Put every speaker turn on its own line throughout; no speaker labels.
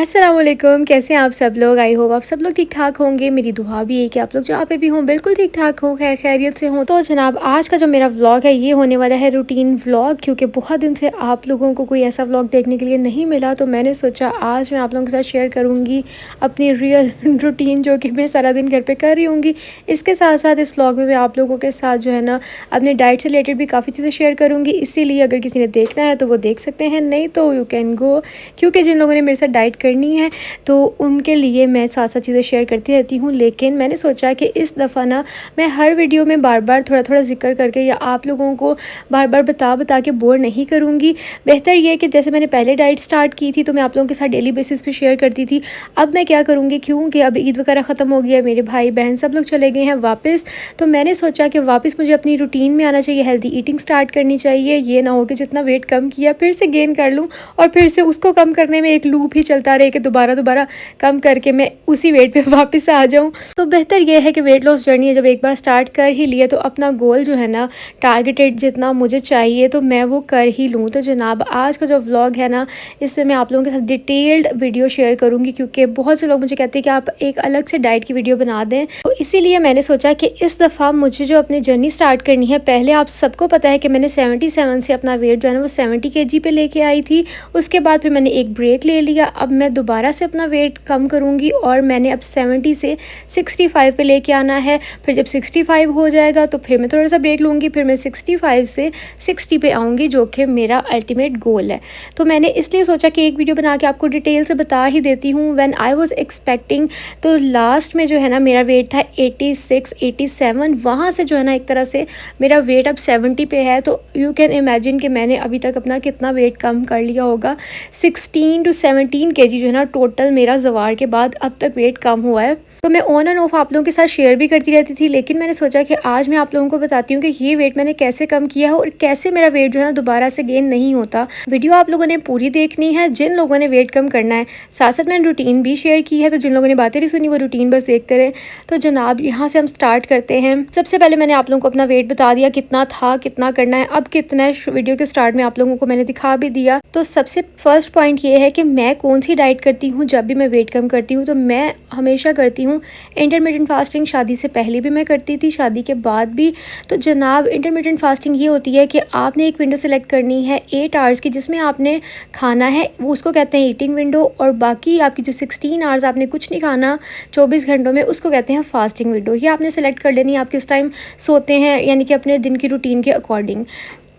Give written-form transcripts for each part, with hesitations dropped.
अस्सलाम वालेकुम, कैसे हैं आप सब लोग। आई होप आप सब लोग ठीक ठाक होंगे। मेरी दुआ भी है कि आप लोग जहाँ पे भी हों बिल्कुल ठीक ठाक हो, खैर खैरियत से हों। तो जनाब आज का जो मेरा व्लॉग है ये होने वाला है रूटीन व्लॉग, क्योंकि बहुत दिन से आप लोगों को कोई ऐसा व्लॉग देखने के लिए नहीं मिला, तो मैंने सोचा आज मैं आप लोगों के साथ शेयर करूँगी अपनी रियल रूटीन जो कि मैं सारा दिन घर पर कर रही हूँगी। इसके साथ साथ इस व्लॉग में मैं आप लोगों के साथ जो है ना अपने डाइट से रिलेटेड भी काफ़ी चीज़ें शेयर करूँगी। इसीलिए अगर किसी ने देखना है तो वो देख सकते हैं, नहीं तो यू कैन गो, क्योंकि जिन लोगों ने मेरे साथ डाइट करनी है तो उनके लिए मैं साथ साथ चीज़ें शेयर करती रहती हूँ। लेकिन मैंने सोचा कि इस दफ़ा ना मैं हर वीडियो में बार बार थोड़ा थोड़ा जिक्र करके या आप लोगों को बार बार बता के बोर नहीं करूँगी। बेहतर ये है कि जैसे मैंने पहले डाइट स्टार्ट की थी तो मैं आप लोगों के साथ डेली बेसिस पे शेयर करती थी। अब मैं क्या करूँगी, क्योंकि अब ईद वगैरह ख़त्म हो गया है, मेरे भाई बहन सब लोग चले गए हैं वापस, तो मैंने सोचा कि वापस मुझे अपनी रूटीन में आना चाहिए, हेल्दी ईटिंग स्टार्ट करनी चाहिए। ये ना हो कि जितना वेट कम किया फिर से गेन कर लूँ और फिर से उसको कम करने में एक लूप ही चलता रहे कि दोबारा कम करके मैं उसी वेट पे वापस आ जाऊं। तो बेहतर ये है कि वेट लॉस जर्नी है जब एक बार स्टार्ट कर ही लिया तो अपना गोल जो है ना टारगेटेड जितना मुझे चाहिए तो मैं वो कर ही लूँ। तो जनाब आज का जो व्लॉग है ना इसमें मैं आप लोगों के साथ डिटेल्ड वीडियो शेयर करूँगी, क्योंकि बहुत से लोग मुझे कहते हैं कि आप एक अलग से डाइट की वीडियो बना दें। तो इसीलिए मैंने सोचा कि इस दफ़ा मुझे जो अपनी जर्नी स्टार्ट करनी है, पहले आप सबको पता है कि मैंने 77 से अपना वेट जो है ना वो 70 kg पे लेके आई थी। उसके बाद फिर मैंने एक ब्रेक ले लिया। अब मैं दोबारा से अपना वेट कम करूँगी और मैंने अब 70 से 65 पे लेके आना है। फिर जब 65 हो जाएगा तो फिर मैं थोड़ा सा ब्रेक लूँगी, फिर मैं 65 से 60 पे आऊँगी, जो कि मेरा अल्टीमेट गोल है। तो मैंने इसलिए सोचा कि एक वीडियो बना के आपको डिटेल से बता ही देती हूँ। व्हेन आई वाज एक्सपेक्टिंग, तो लास्ट में जो है ना मेरा वेट था 86 87, वहाँ से जो है ना एक तरह से मेरा वेट अब 70 पे है। तो यू कैन इमेजिन कि मैंने अभी तक अपना कितना वेट कम कर लिया होगा। 16 to 17 kg जो है ना टोटल मेरा ज़वार के बाद अब तक वेट कम हुआ है। तो मैं ऑन एंड ऑफ आप लोगों के साथ शेयर भी करती रहती थी, लेकिन मैंने सोचा कि आज मैं आप लोगों को बताती हूँ कि ये वेट मैंने कैसे कम किया है और कैसे मेरा वेट जो है ना दोबारा से गेन नहीं होता। वीडियो आप लोगों ने पूरी देखनी है जिन लोगों ने वेट कम करना है। साथ साथ मैंने रूटीन भी शेयर की है, तो जिन लोगों ने बातें नहीं सुनी वो रूटीन बस देखते रहे। तो जनाब यहाँ से हम स्टार्ट करते हैं। सबसे पहले मैंने आप लोगों को अपना वेट बता दिया कितना था, कितना करना है, अब कितना है। वीडियो के स्टार्ट में आप लोगों को मैंने दिखा भी दिया। तो सबसे फर्स्ट पॉइंट ये है कि मैं कौन सी डाइट करती हूँ जब भी मैं वेट कम करती हूँ। तो मैं हमेशा करती हूँ इंटरमिटेंट फास्टिंग। शादी से पहले भी मैं करती थी, शादी के बाद भी। तो जनाब इंटरमिटेंट फास्टिंग ये होती है कि आपने एक विंडो सेलेक्ट करनी है 8 आवर्स की, जिसमें आपने खाना है, वो उसको कहते हैं ईटिंग विंडो, और बाकी आपकी जो 16 आवर्स आपने कुछ नहीं खाना 24 घंटों में, उसको कहते हैं फास्टिंग विंडो। ये आपने सेलेक्ट कर लेनी है आप किस टाइम सोते हैं, यानी कि अपने दिन की रूटीन के अकॉर्डिंग।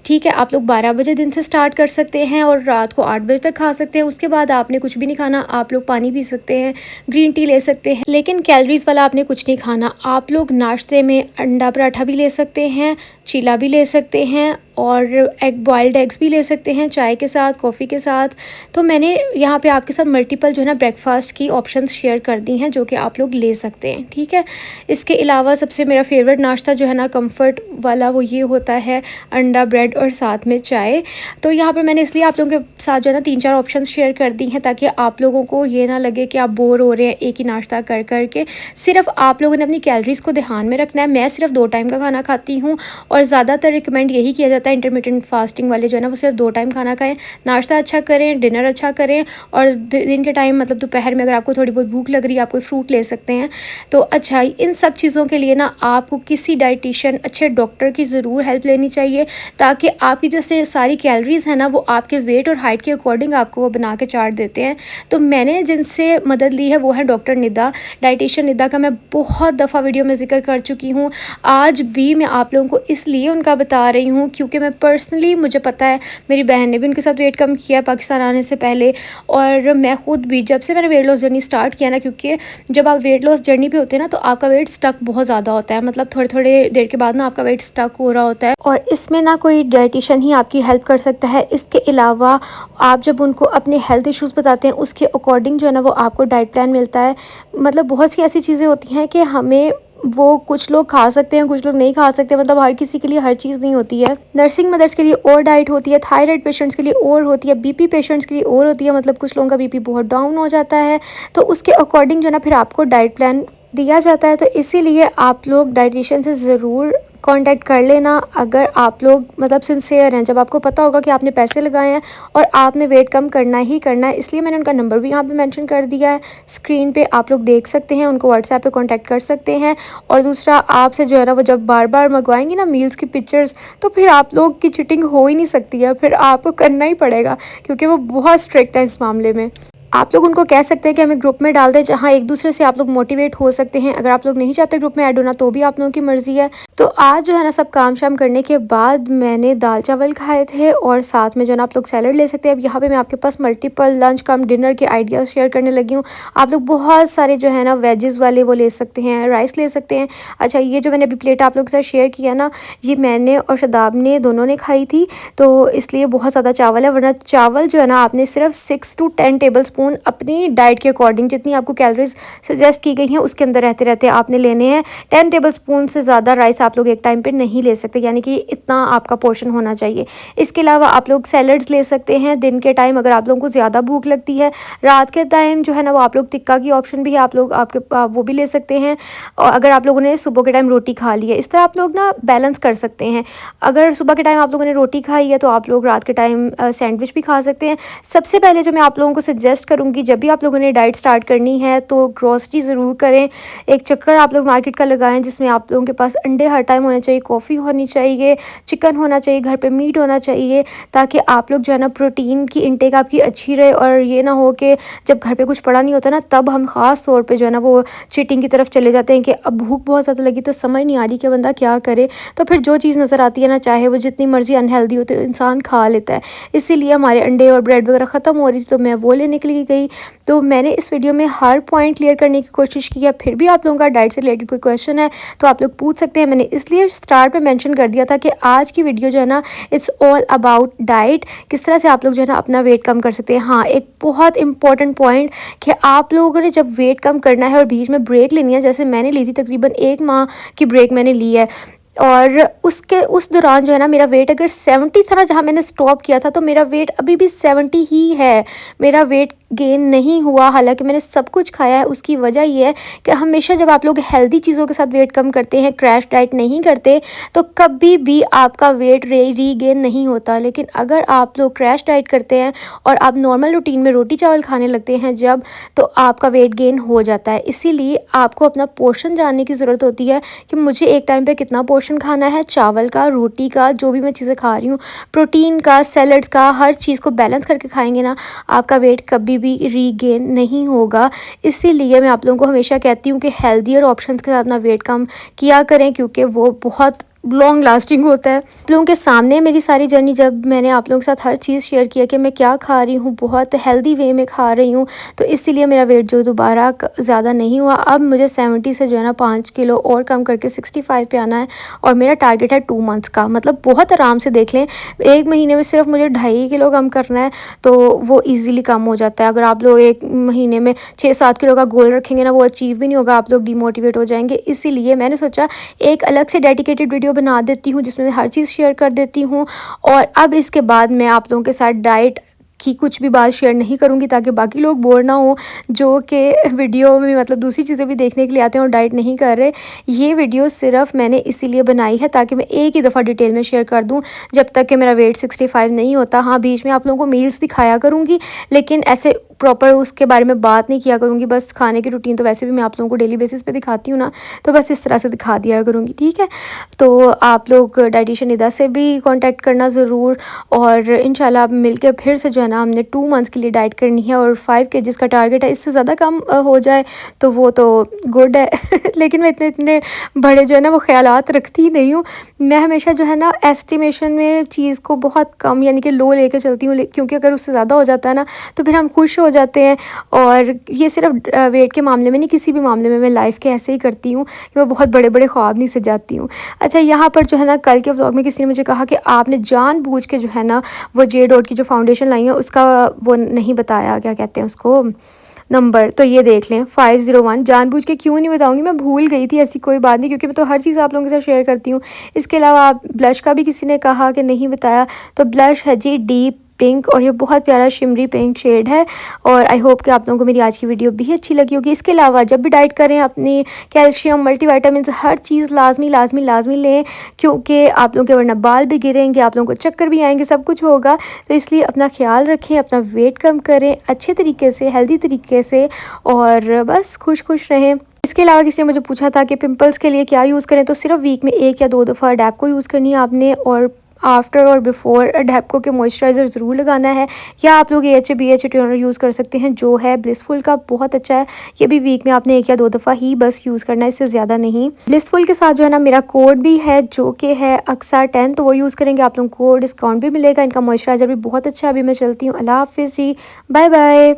ठीक है, आप लोग 12 बजे दिन से स्टार्ट कर सकते हैं और रात को 8 बजे तक खा सकते हैं। उसके बाद आपने कुछ भी नहीं खाना, आप लोग पानी पी सकते हैं, ग्रीन टी ले सकते हैं, लेकिन कैलोरीज वाला आपने कुछ नहीं खाना। आप लोग नाश्ते में अंडा पराठा भी ले सकते हैं, चीला भी ले सकते हैं और एग बॉइल्ड एग्स भी ले सकते हैं चाय के साथ, कॉफ़ी के साथ। तो मैंने यहाँ पे आपके साथ मल्टीपल जो है ना ब्रेकफास्ट की ऑप्शंस शेयर कर दी हैं जो कि आप लोग ले सकते हैं। ठीक है, इसके अलावा सबसे मेरा फेवरेट नाश्ता जो है ना कंफर्ट वाला वो ये होता है अंडा ब्रेड और साथ में चाय। तो यहाँ पर मैंने इसलिए आप लोगों के साथ जो है ना 3-4 ऑप्शंस शेयर कर दी हैं ताकि आप लोगों को ये ना लगे कि आप बोर हो रहे हैं एक ही नाश्ता कर कर के। सिर्फ आप लोगों ने अपनी कैलोरीज़ को ध्यान में रखना है। मैं सिर्फ 2 टाइम का खाना खाती हूँ और ज़्यादातर रिकमेंड यही किया जाता है इंटरमिटेंट फास्टिंग वाले जो है ना वो सिर्फ 2 टाइम खाना खाएं। नाश्ता अच्छा करें, डिनर अच्छा करें, और दिन के टाइम मतलब दोपहर में अगर आपको थोड़ी बहुत भूख लग रही है आप कोई फ्रूट ले सकते हैं। तो अच्छा, इन सब चीज़ों के लिए ना आपको किसी डाइटिशियन, अच्छे डॉक्टर की ज़रूर हेल्प लेनी चाहिए, ताकि आपकी जो सारी कैलोरीज़ है ना वो आपके वेट और हाइट के अकॉर्डिंग आपको वो बना के चार्ट देते हैं। तो मैंने जिनसे मदद ली है वो है डॉक्टर निदा, डाइटिशियन निदा का मैं बहुत दफ़ा वीडियो में जिक्र कर चुकी हूँ। आज भी मैं आप लोगों को इसलिए उनका बता रही हूँ क्योंकि मैं पर्सनली, मुझे पता है, मेरी बहन ने भी उनके साथ वेट कम किया पाकिस्तान आने से पहले, और मैं खुद भी जब से मैंने वेट लॉस जर्नी स्टार्ट किया ना, क्योंकि जब आप वेट लॉस जर्नी पे होते हैं ना तो आपका वेट स्टक बहुत ज़्यादा होता है, मतलब थोड़े थोड़े देर के बाद ना आपका वेट स्टक हो रहा होता है, और इसमें ना कोई डाइटिशियन ही आपकी हेल्प कर सकता है। इसके अलावा आप जब उनको अपने हेल्थ इश्यूज़ बताते हैं उसके अकॉर्डिंग जो है ना वो आपको डाइट प्लान मिलता है। मतलब बहुत सी ऐसी चीज़ें होती हैं कि हमें वो कुछ लोग खा सकते हैं, कुछ लोग नहीं खा सकते, मतलब हर किसी के लिए हर चीज़ नहीं होती है। नर्सिंग मदर्स के लिए और डाइट होती है, थायराइड पेशेंट्स के लिए और होती है, बीपी पेशेंट्स के लिए और होती है, मतलब कुछ लोगों का बीपी बहुत डाउन हो जाता है, तो उसके अकॉर्डिंग जो है ना फिर आपको डाइट प्लान दिया जाता है। तो इसीलिए आप लोग डाइटिशियन से ज़रूर कांटेक्ट कर लेना अगर आप लोग मतलब सिंसियर हैं, जब आपको पता होगा कि आपने पैसे लगाए हैं और आपने वेट कम करना ही करना है। इसलिए मैंने उनका नंबर भी यहाँ पे मेंशन कर दिया है स्क्रीन पे, आप लोग देख सकते हैं, उनको व्हाट्सएप पे कांटेक्ट कर सकते हैं। और दूसरा, आपसे जो है ना वो जब बार बार मंगवाएंगे ना मील्स की पिक्चर्स, तो फिर आप लोग की चीटिंग हो ही नहीं सकती है, फिर आपको करना ही पड़ेगा क्योंकि वो बहुत स्ट्रिक्ट है इस मामले में। आप लोग उनको कह सकते हैं कि हमें ग्रुप में डाल दें, जहाँ एक दूसरे से आप लोग मोटिवेट हो सकते हैं। अगर आप लोग नहीं चाहते ग्रुप में ऐड होना तो भी आप लोगों की मर्ज़ी है। तो आज जो है ना सब काम शाम करने के बाद मैंने दाल चावल खाए थे और साथ में जो है ना आप लोग सैलड ले सकते हैं। अब यहाँ पे मैं आपके पास मल्टीपल लंच कम डिनर के आइडियाज़ शेयर करने लगी हूँ। आप लोग बहुत सारे जो है ना वेजेस वाले वो ले सकते हैं, राइस ले सकते हैं। अच्छा, ये जो मैंने अभी प्लेट आप लोग के साथ शेयर किया ना, ये मैंने और शदाब ने दोनों ने खाई थी, तो इसलिए बहुत ज़्यादा चावल है। वरना चावल जो है ना आपने सिर्फ 6 to 10 टेबल स्पून अपनी डाइट के अकॉर्डिंग, जितनी आपको कैलोरीज सजेस्ट की गई हैं उसके अंदर रहते रहते आपने लेने हैं। 10 टेबल स्पून से ज़्यादा राइस आप लोग एक टाइम पे नहीं ले सकते, यानी कि इतना आपका पोर्शन होना चाहिए। इसके अलावा आप लोग सैलड्स ले सकते हैं दिन के टाइम, अगर आप लोगों को ज़्यादा भूख लगती है। रात के टाइम जो है ना वो आप लोग टिक्का की ऑप्शन भी है, आप लोग वो भी ले सकते हैं। और अगर आप लोगों ने सुबह के टाइम रोटी खा ली है, इस तरह आप लोग ना बैलेंस कर सकते हैं। अगर सुबह के टाइम आप लोगों ने रोटी खाई है तो आप लोग रात के टाइम सैंडविच भी खा सकते हैं। सबसे पहले जो मैं आप लोगों को सजेस्ट करूँगी, जब भी आप लोगों ने डाइट स्टार्ट करनी है तो ग्रोसरी ज़रूर करें। एक चक्कर आप लोग मार्केट का लगाएं जिसमें आप लोगों के पास अंडे हर टाइम होने चाहिए, कॉफ़ी होनी चाहिए, चिकन होना चाहिए, घर पे मीट होना चाहिए, ताकि आप लोग जो है ना प्रोटीन की इंटेक आपकी अच्छी रहे। और ये ना हो कि जब घर पे कुछ पड़ा नहीं होता ना, तब हम ख़ास तौर पे जो है ना वो चीटिंग की तरफ चले जाते हैं कि अब भूख बहुत ज़्यादा लगी तो समझ नहीं आ रही कि बंदा क्या करे, तो फिर जो चीज़ नज़र आती है ना, चाहे वो जितनी मर्ज़ी अनहेल्दी हो तो इंसान खा लेता है। इसीलिए हमारे अंडे और ब्रेड वगैरह ख़त्म हो रही थी तो मैं वो लेने के लिए गई। तो मैंने इस वीडियो में हर पॉइंट क्लियर करने की कोशिश की है। फिर भी आप लोगों का डाइट से रिलेटेड कोई क्वेश्चन है तो आप लोग पूछ सकते हैं। मैंने इसलिए स्टार्ट पे मेंशन कर दिया था कि आज की वीडियो जो है ना इट्स ऑल अबाउट डाइट, किस तरह से आप लोग जो है ना अपना वेट कम कर सकते हैं। हाँ, एक बहुत इंपॉर्टेंट पॉइंट कि आप लोगों ने जब वेट कम करना है और बीच में ब्रेक लेनी है, जैसे मैंने ली थी, तकरीबन 1 माह की ब्रेक मैंने ली है, और उस दौरान जो है ना मेरा वेट अगर 70 था ना जहाँ मैंने स्टॉप किया था, तो मेरा वेट अभी भी 70 ही है। मेरा वेट गेन नहीं हुआ, हालांकि मैंने सब कुछ खाया है। उसकी वजह ये है कि हमेशा जब आप लोग हेल्दी चीज़ों के साथ वेट कम करते हैं, क्रैश डाइट नहीं करते, तो कभी भी आपका वेट रीगेन नहीं होता। लेकिन अगर आप लोग क्रैश डाइट करते हैं और आप नॉर्मल रूटीन में रोटी चावल खाने लगते हैं जब, तो आपका वेट गेन हो जाता है। इसीलिए आपको अपना पोर्शन जानने की ज़रूरत होती है कि मुझे एक टाइम पर कितना पोर्शन खाना है, चावल का, रोटी का, जो भी मैं चीज़ें खा रही हूँ, प्रोटीन का, सैलड्स का, हर चीज़ को बैलेंस करके खाएंगे ना, आपका वेट कभी भी रीगेन नहीं होगा। इसीलिए मैं आप लोगों को हमेशा कहती हूँ कि हेल्दियर ऑप्शंस के साथ ना वेट कम किया करें, क्योंकि वो बहुत लॉन्ग लास्टिंग होता है। आप लोगों के सामने मेरी सारी जर्नी, जब मैंने आप लोगों के साथ हर चीज़ शेयर किया कि मैं क्या खा रही हूँ, बहुत हेल्दी वे में खा रही हूँ, तो इसीलिए मेरा वेट जो दोबारा ज़्यादा नहीं हुआ। अब मुझे 70 से जो है ना 5 किलो और कम करके 65 पे आना है, और मेरा टारगेट है 2 मंथ्स का। मतलब बहुत आराम से देख लें, 1 महीने में सिर्फ मुझे 2.5 किलो कम करना है, तो वो ईज़िली कम हो जाता है। अगर आप लोग 1 महीने में 6-7 किलो का गोल रखेंगे ना, वो अचीव भी नहीं होगा, आप लोग डिमोटिवेट हो जाएंगे। इसीलिए मैंने सोचा एक अलग से डेडिकेटेड वीडियो बना देती हूँ जिसमें मैं हर चीज़ शेयर कर देती हूँ। और अब इसके बाद मैं आप लोगों के साथ डाइट की कुछ भी बात शेयर नहीं करूँगी, ताकि बाकी लोग बोर ना हो जो कि वीडियो में मतलब दूसरी चीज़ें भी देखने के लिए आते हैं और डाइट नहीं कर रहे। ये वीडियो सिर्फ मैंने इसीलिए बनाई है ताकि मैं एक ही दफ़ा डिटेल में शेयर कर दूँ जब तक कि मेरा वेट 65 नहीं होता। हाँ, बीच में आप लोगों को मील्स दिखाया करूँगी, लेकिन ऐसे प्रॉपर उसके बारे में बात नहीं किया करूँगी। बस खाने की रूटीन तो वैसे भी मैं आप लोगों को डेली बेसिस पे दिखाती हूँ ना, तो बस इस तरह से दिखा दिया करूँगी, ठीक है। तो आप लोग डाइटिशियन निदा से भी कांटेक्ट करना ज़रूर, और इंशाल्लाह आप मिलकर फिर से जो है ना हमने 2 मंथ्स के लिए डाइट करनी है, और 5 केजीज़ का टारगेट है। इससे ज़्यादा कम हो जाए तो वो तो गुड है लेकिन मैं इतने बड़े जो है ना वो ख्यालात रखती ही नहीं हूँ। मैं हमेशा जो है ना एस्टिमेशन में चीज़ को बहुत कम यानी कि लो लेके चलती हूँ, क्योंकि अगर उससे ज़्यादा हो जाता है ना तो फिर हम खुश हो जाते हैं। और ये सिर्फ वेट के मामले में नहीं, किसी भी मामले में मैं लाइफ के ऐसे ही करती हूँ कि मैं बहुत बड़े बड़े ख्वाब नहीं सजाती हूँ। अच्छा, यहाँ पर जो है ना कल के व्लॉग में किसी ने मुझे कहा कि आपने जानबूझ के जो है ना वो जे डॉट की जो फाउंडेशन लाई है उसका वो नहीं बताया, क्या कहते हैं उसको, नंबर। तो ये देख लें 501। जानबूझ के क्यों नहीं बताऊंगी, मैं भूल गई थी, ऐसी कोई बात नहीं, क्योंकि मैं तो हर चीज़ आप लोगों के साथ शेयर करती हूँ। इसके अलावा आप ब्लश का भी किसी ने कहा कि नहीं बताया, तो ब्लश है जी डीप पिंक और ये बहुत प्यारा शिमरी पिंक शेड है। और आई होप कि आप लोगों को मेरी आज की वीडियो भी अच्छी लगी होगी। इसके अलावा जब भी डाइट करें अपनी कैल्शियम मल्टीविटामिन हर चीज़ लाजमी लें, क्योंकि आप लोगों के वरना बाल भी गिरेंगे, आप लोगों को चक्कर भी आएंगे, सब कुछ होगा। तो इसलिए अपना ख्याल रखें, अपना वेट कम करें अच्छे तरीके से, हेल्दी तरीके से, और बस खुश रहें। इसके अलावा किसी ने मुझे पूछा था कि पिंपल्स के लिए क्या यूज़ करें, तो सिर्फ वीक में 1 या 2 दफ़ा डैप को यूज़ करनी है आपने, और आफ्टर और बिफोर डैपको के मॉइस्चराइज़र ज़रूर लगाना है। या आप लोग AHA/BHA टोनर यूज़ कर सकते हैं, जो है ब्लिसफुल का, बहुत अच्छा है। ये भी वीक में आपने 1 या 2 दफ़ा ही बस यूज़ करना है, इससे ज़्यादा नहीं। ब्लिसफुल के साथ जो है ना मेरा कोड भी है, जो कि है अक्सा 10, तो वो यूज़ करेंगे आप लोगों को डिस्काउंट भी मिलेगा। इनका मॉइस्चराइज़र भी बहुत अच्छा है। अभी मैं चलती हूँ, अल्लाह हाफिज़ जी, बाय बाय।